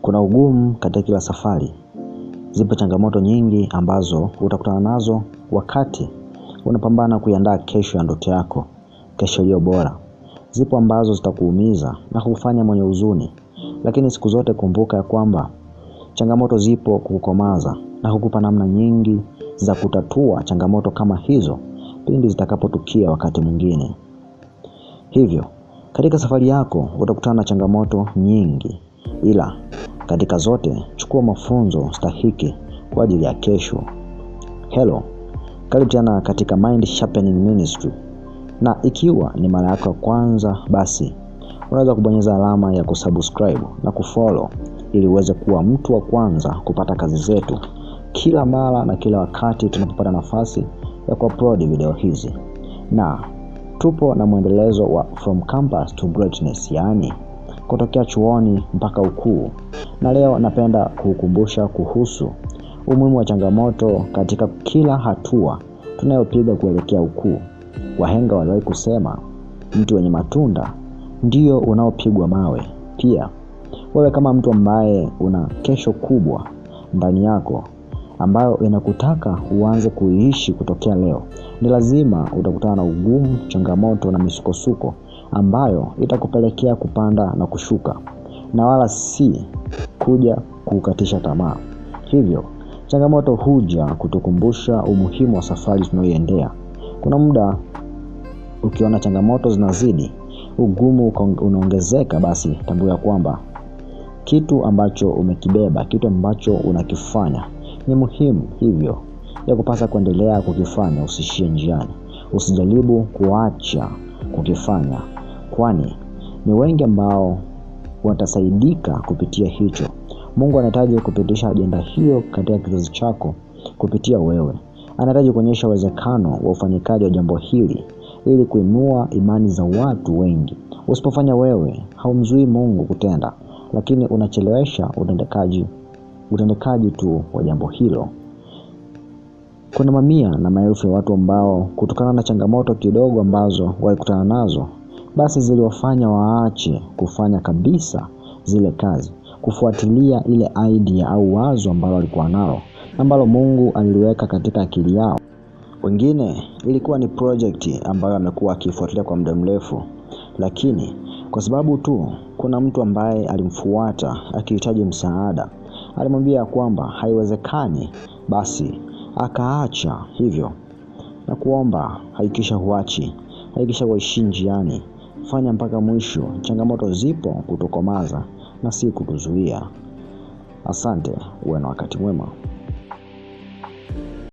Kuna ugumu katika kila safari. Zipo changamoto nyingi ambazo utakutana nazo wakati unapambana kuiandaa kesho ya ndoto yako, kesho iliyo bora. Zipo ambazo zitakuumiza na kukufanya mwenye huzuni, lakini siku zote kumbuka ya kwamba changamoto zipo kukukomaza na kukupa namna nyingi za kutatua changamoto kama hizo pindi zitakapotukia wakati mwingine. Hivyo, katika safari yako utakutana na changamoto nyingi, ila katika zote chukua mafunzo stahiki kwa ajili ya kesho. Hello, karibu tena katika Mind Sharpening Ministry. Na ikiwa ni mara yako ya kwanza, basi unaweza kubonyeza alama ya kusubscribe na kufollow ili uweze kuwa mtu wa kwanza kupata kazi zetu kila mara na kila wakati tunapopata nafasi ya kuupload video hizi. Na tupo na mwendelezo wa From Campus to Greatness, yani kutokea chuoni mpaka ukuu. Na leo napenda kukukumbusha kuhusu umuhimu wa changamoto katika kila hatua tunayopiga kuelekea ukuu. Wahenga waliwahi kusema, mti wenye matunda ndio unaopigwa mawe. Pia wewe kama mtu ambaye una kesho kubwa ndani yako ambayo inakutaka uanze kuiishi kutokea leo, ni lazima utakutana na ugumu, changamoto na misukosuko ambayo itakupelekea kupanda na kushuka, na wala si kuja kukatisha tamaa. Hivyo changamoto huja kutukumbusha umuhimu wa safari tunayoiendea. Kuna muda ukiona changamoto zinazidi, ugumu unaongezeka, basi tambua kwamba kitu ambacho umekibeba, kitu ambacho unakifanya ni muhimu, hivyo ya kupasa kuendelea kukifanya, usishie njiani. Usijaribu kuacha kukifanya, kwani ni wengi ambao watasaidika kupitia hicho. Mungu anahitaji kupitisha ajenda hiyo katika kizazi chako kupitia wewe. Anahitaji kuonyesha uwezekano wa ufanyikaji wa jambo hili ili kuinua imani za watu wengi. Usipofanya wewe, haumzuii Mungu kutenda, lakini unachelewesha utendekaji tu wa jambo hilo. Kuna mamia na maelfu ya watu ambao kutokana na changamoto kidogo ambazo walikutana nazo, basi ziliwafanya waache kufanya kabisa zile kazi, kufuatilia ile idea au wazo ambalo walikuwa nalo, ambalo Mungu aliliweka katika akili yao. Wengine ilikuwa ni project ambayo amekuwa akifuatilia kwa muda mrefu, lakini kwa sababu tu kuna mtu ambaye alimfuata akihitaji msaada, alimwambia kwamba haiwezekani, basi akaacha. Hivyo na kuomba, hakikisha huachi, hakikisha uishi njiani, fanya mpaka mwisho. Changamoto zipo kutukomaza na si kutuzuia. Asante, uwe na wakati mwema.